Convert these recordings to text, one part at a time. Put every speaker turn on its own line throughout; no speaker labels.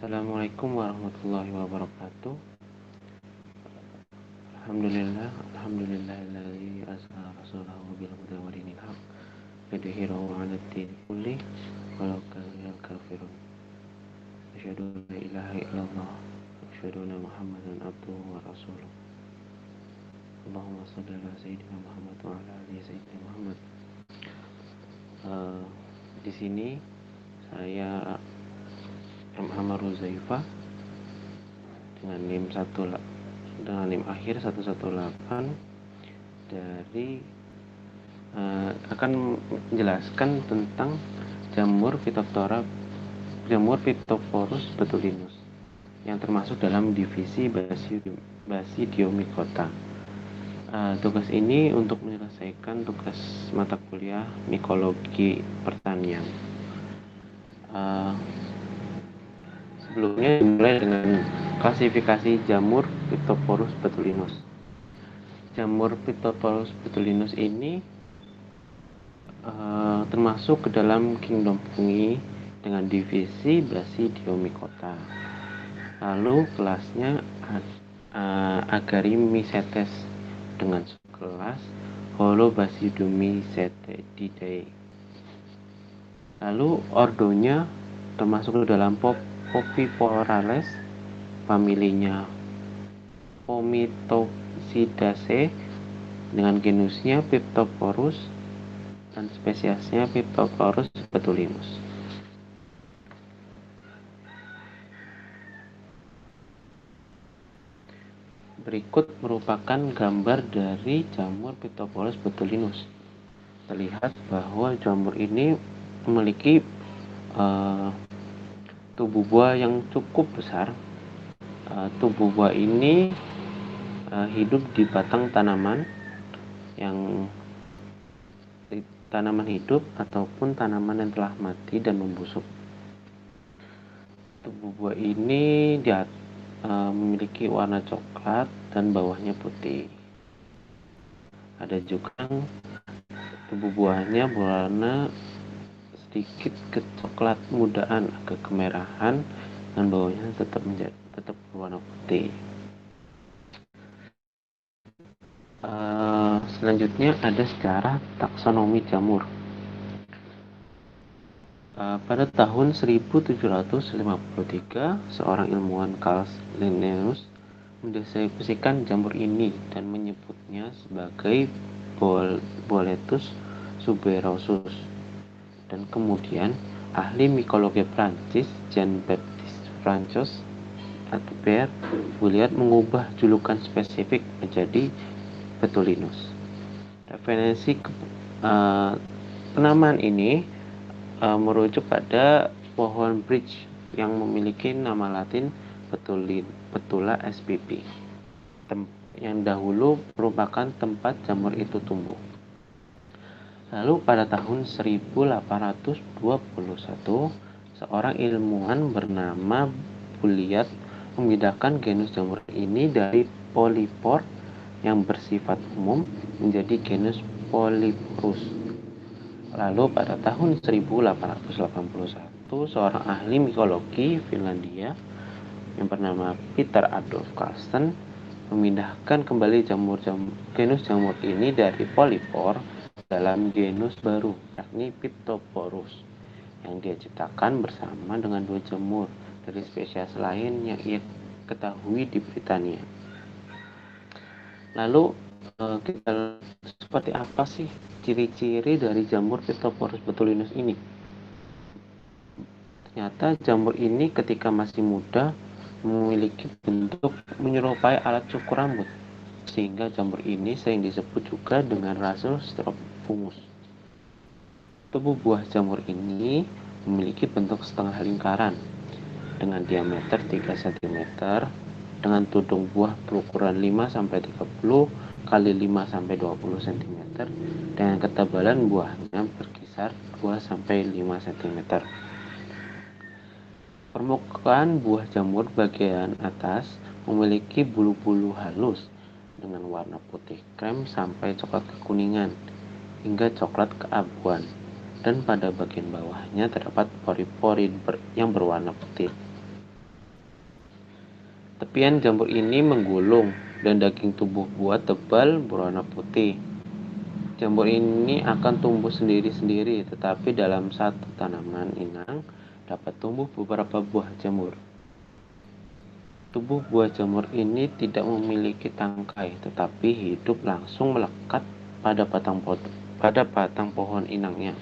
Assalamualaikum warahmatullahi wabarakatuh. Alhamdulillahilladzi arsala rasulahu bil huda wa dinil haq liyudhhirahu 'alad dini kulli walau karihal kafirun. Asyhadu an la ilaha illallah wa asyhadu anna Muhammadan abduhu wa rasuluh. Allahumma shalli ala sayyidina Muhammad wa ala ali sayyidina Muhammad. Di sini saya Muhammad Ruzaifah dengan NIM akhir 118 dari akan menjelaskan tentang jamur Phytophthorus betulinus yang termasuk dalam divisi Basidiomycota. Tugas ini untuk menyelesaikan tugas mata kuliah mikologi pertanian. Sebelumnya dimulai dengan klasifikasi jamur Phytophthorus betulinus. Jamur Phytophthorus betulinus ini termasuk ke dalam kingdom fungi dengan divisi Basidiomycota. Lalu kelasnya Agaricymycetes dengan subkelas Holobasidiomycetidae. Lalu ordonya termasuk ke dalam Polyporales, familinya Pomitopsidaceae dengan genusnya Phytophthorus dan spesiesnya Phytophthorus betulinus. Berikut merupakan gambar dari jamur Phytophthorus betulinus. Terlihat bahwa jamur ini memiliki tubuh buah yang cukup besar. Tubuh buah ini hidup di batang tanaman hidup ataupun tanaman yang telah mati dan membusuk. Tubuh buah ini memiliki warna coklat dan bawahnya putih. Ada juga tubuh buahnya berwarna sedikit kecoklat mudaan, agak kemerahan, dan bawahnya tetap berwarna putih. Selanjutnya ada sejarah taksonomi jamur. Pada tahun 1753, seorang ilmuwan Carl Linnaeus mendeskripsikan jamur ini dan menyebutnya sebagai Boletus tuberosus. Dan kemudian ahli mikologi Prancis Jean-Baptiste Francois Albert Bouilliat mengubah julukan spesifik menjadi betulinus. Referensi penamaan ini merujuk pada pohon bridge yang memiliki nama latin Betula spp, yang dahulu merupakan tempat jamur itu tumbuh. Lalu pada tahun 1821, seorang ilmuwan bernama Bouilliat memindahkan genus jamur ini dari Polypore yang bersifat umum menjadi genus Polyporus. Lalu pada tahun 1881, seorang ahli mikologi Finlandia yang bernama Peter Adolf Carlsen memindahkan kembali genus jamur ini dari Polypore dalam genus baru, yakni Phytophthorus, yang dia ciptakan bersama dengan dua jamur dari spesies lain yang ia ketahui di Britania. Lalu kita seperti apa sih ciri-ciri dari jamur Phytophthorus betulinus ini? Ternyata jamur ini ketika masih muda memiliki bentuk menyerupai alat cukur rambut, sehingga jamur ini sering disebut juga dengan Rhizostrophumus. Tubuh buah jamur ini memiliki bentuk setengah lingkaran dengan diameter 3 cm dengan tudung buah berukuran 5-30 kali 5-20 cm dengan ketebalan buahnya berkisar 2-5 cm. Permukaan buah jamur bagian atas memiliki bulu-bulu halus dengan warna putih krem sampai coklat kekuningan hingga coklat keabuan, dan pada bagian bawahnya terdapat pori-pori yang berwarna putih. Tepian jamur ini menggulung dan daging tubuh buah tebal berwarna putih. Jamur ini akan tumbuh sendiri-sendiri, tetapi dalam satu tanaman inang dapat tumbuh beberapa buah jamur. Tubuh buah jamur ini tidak memiliki tangkai, tetapi hidup langsung melekat pada batang pohon inangnya.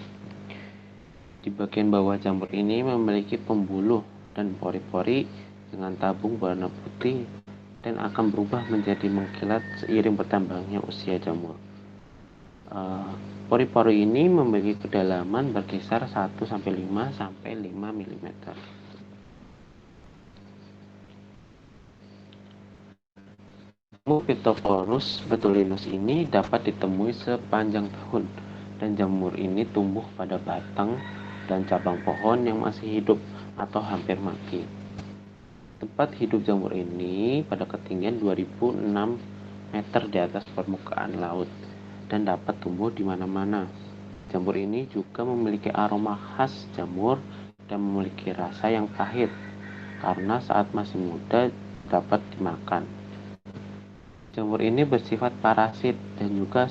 Di bagian bawah jamur ini memiliki pembuluh dan pori-pori dengan tabung berwarna putih dan akan berubah menjadi mengkilat seiring bertambahnya usia jamur. Pori-pori ini memiliki kedalaman berkisar 1-5 sampai 5 mm. Jamur Phytophthorus betulinus ini dapat ditemui sepanjang tahun, dan jamur ini tumbuh pada batang dan cabang pohon yang masih hidup atau hampir mati. Tempat hidup jamur ini pada ketinggian 2006 meter di atas permukaan laut dan dapat tumbuh di mana-mana. Jamur ini juga memiliki aroma khas jamur dan memiliki rasa yang pahit karena saat masih muda dapat dimakan. Jamur ini bersifat parasit dan juga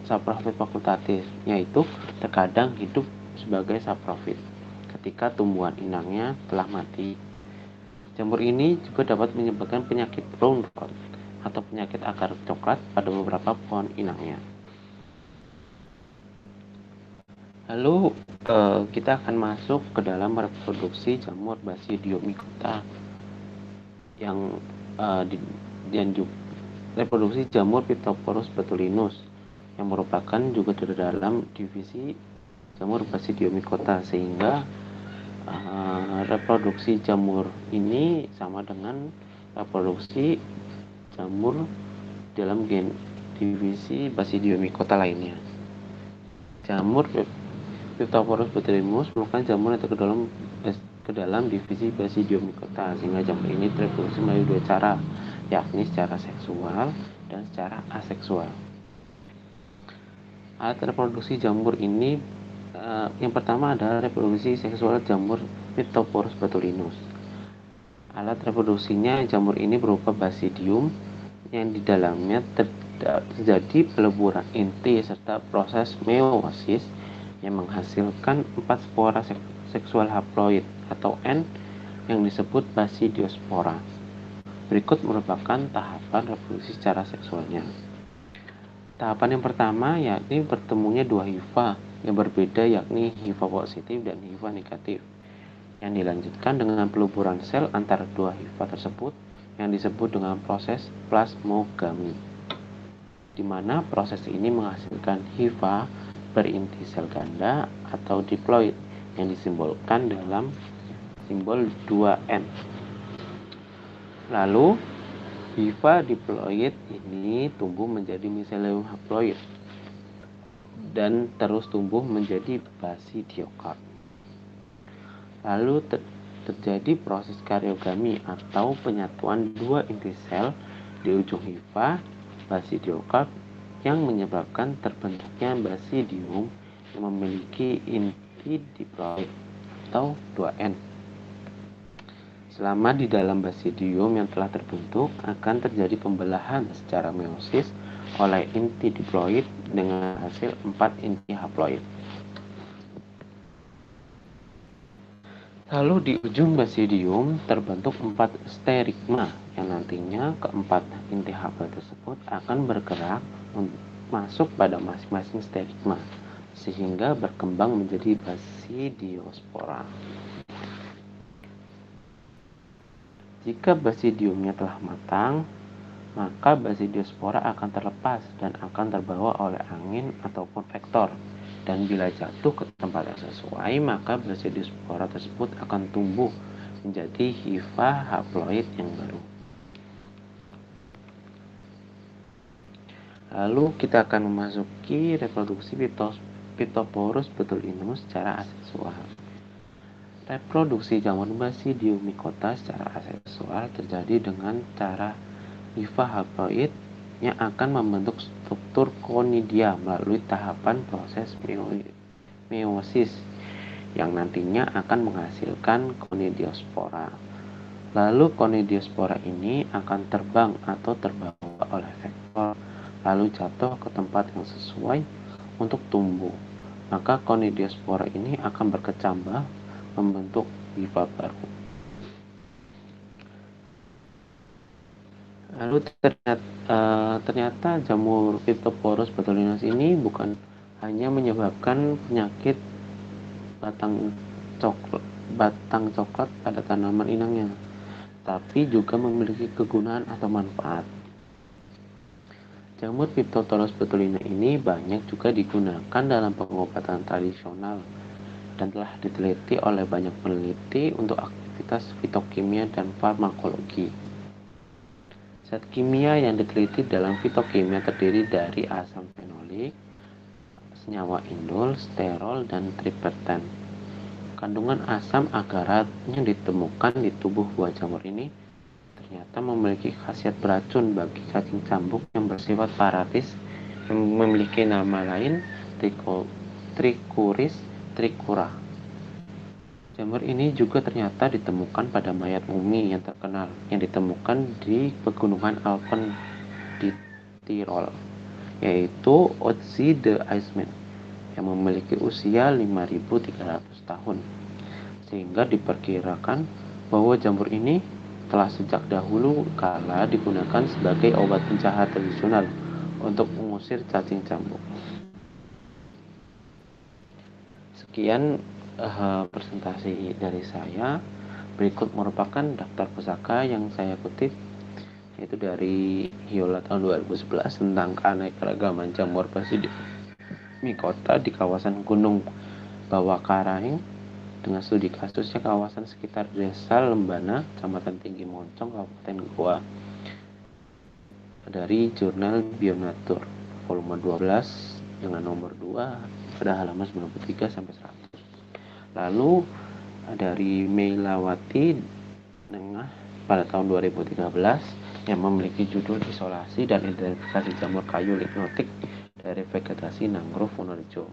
saprofit fakultatif, yaitu terkadang hidup sebagai saprofit ketika tumbuhan inangnya telah mati. Jamur ini juga dapat menyebabkan penyakit brown rot atau penyakit akar coklat pada beberapa pohon inangnya. Lalu kita akan masuk ke dalam reproduksi jamur Basidiomycota yang reproduksi jamur Phytophthorus betulinus yang merupakan juga di dalam divisi jamur Basidiomycota, sehingga reproduksi jamur ini sama dengan reproduksi jamur dalam divisi Basidiomycota lainnya. Jamur Phytophthorus betulinus merupakan jamur yang ke dalam divisi Basidiomycota, sehingga jamur ini reproduksi melalui dua cara, yakni secara seksual dan secara aseksual. Alat reproduksi jamur ini yang pertama adalah reproduksi seksual jamur Phytophthorus betulinus. Alat reproduksinya jamur ini berupa basidium yang di dalamnya terjadi peleburan inti serta proses meiosis yang menghasilkan 4 spora seksual haploid atau N yang disebut basidiospora. Berikut merupakan tahapan reproduksi secara seksualnya. Tahapan yang pertama yakni bertemunya dua hifa yang berbeda, yakni hifa positif dan hifa negatif, yang dilanjutkan dengan peluburan sel antara dua hifa tersebut yang disebut dengan proses plasmogami, di mana proses ini menghasilkan hifa berinti sel ganda atau diploid yang disimbolkan dalam simbol 2N. Lalu hifa diploid ini tumbuh menjadi miselium haploid dan terus tumbuh menjadi basidiokarp. Lalu terjadi proses karyogami atau penyatuan dua inti sel di ujung hifa basidiokarp yang menyebabkan terbentuknya basidium yang memiliki inti diploid atau 2N. Selama di dalam basidium yang telah terbentuk, akan terjadi pembelahan secara meiosis oleh inti diploid dengan hasil 4 inti haploid. Lalu di ujung basidium terbentuk 4 sterigma yang nantinya keempat inti haploid tersebut akan bergerak masuk pada masing-masing sterigma sehingga berkembang menjadi basidiospora. Jika basidiumnya telah matang, maka basidiospora akan terlepas dan akan terbawa oleh angin ataupun vektor, dan bila jatuh ke tempat yang sesuai, maka basidiospora tersebut akan tumbuh menjadi hifa haploid yang baru. Lalu kita akan memasuki reproduksi Phytophthorus betulinus secara aseksual. Reproduksi jamur Basidiomycota secara aseksual terjadi dengan cara hifa haploid yang akan membentuk struktur conidia melalui tahapan proses meiosis yang nantinya akan menghasilkan conidiospora. Lalu Conidiospora ini akan terbang atau terbawa oleh vektor, lalu jatuh ke tempat yang sesuai untuk tumbuh. Maka Conidiospora ini akan berkecambah membentuk hifa baru. Lalu ternyata jamur Phytophthorus botulinus ini bukan hanya menyebabkan penyakit batang coklat pada tanaman inangnya, tapi juga memiliki kegunaan atau manfaat. Jamur Phytophthorus botulinus ini banyak juga digunakan dalam pengobatan tradisional dan telah diteliti oleh banyak peneliti untuk aktivitas fitokimia dan farmakologi. Zat kimia yang diteliti dalam fitokimia terdiri dari asam fenolik, senyawa indol, sterol, dan triptertan. Kandungan asam agarat yang ditemukan di tubuh buah jamur ini ternyata memiliki khasiat beracun bagi cacing cambuk yang bersifat paratis yang memiliki nama lain Trichuris trichura. Jamur ini juga ternyata ditemukan pada mayat mumi yang terkenal yang ditemukan di pegunungan Alpen di Tirol, yaitu Otzi de Iceman yang memiliki usia 5.300 tahun, sehingga diperkirakan bahwa jamur ini telah sejak dahulu kala digunakan sebagai obat penjahat tradisional untuk mengusir cacing cambuk. Sekian presentasi dari saya. Berikut merupakan daftar pusaka yang saya kutip, yaitu dari Hyola tahun 2011 tentang keanekaragaman jamur Basidiomicotta di kawasan Gunung Bawakaraeng dengan studi kasusnya kawasan sekitar Desa Lembana, Kecamatan Tinggi Moncong, Kabupaten Goa, dari jurnal Bionature volume 12 dengan nomor 2 pada halaman 93 sampai 100. Lalu dari Meilawati Nengah pada tahun 2013 yang memiliki judul Isolasi dan Identifikasi Jamur Kayu Hipnotik dari Vegetasi Mangrove Wonorejo,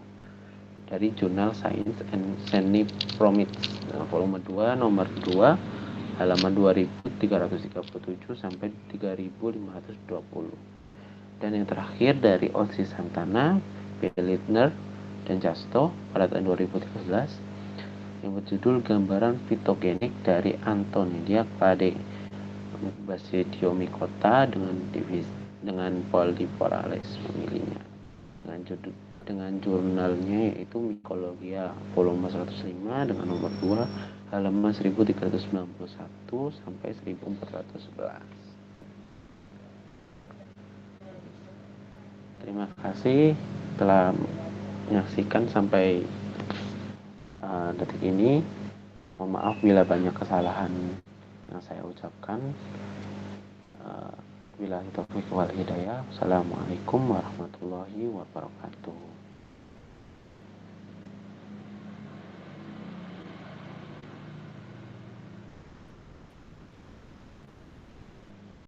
dari jurnal Science and Senipromids volume 2 nomor 2 halaman 2337 sampai 3520. Dan yang terakhir dari Otzi Santana, Belitner, dan Jasto pada tahun 2013 yang berjudul Gambaran Fitogenik dari Antonidia clade Basidiomicotta dengan Polyporales familinya, dengan jurnalnya yaitu Mycologia volume 105 dengan nomor 2 halaman 1391 sampai 1411. Terima kasih telah menyaksikan sampai detik ini. Mohon maaf bila banyak kesalahan yang saya ucapkan. Wabillahi taufiq wal hidayah. Assalamualaikum warahmatullahi wabarakatuh.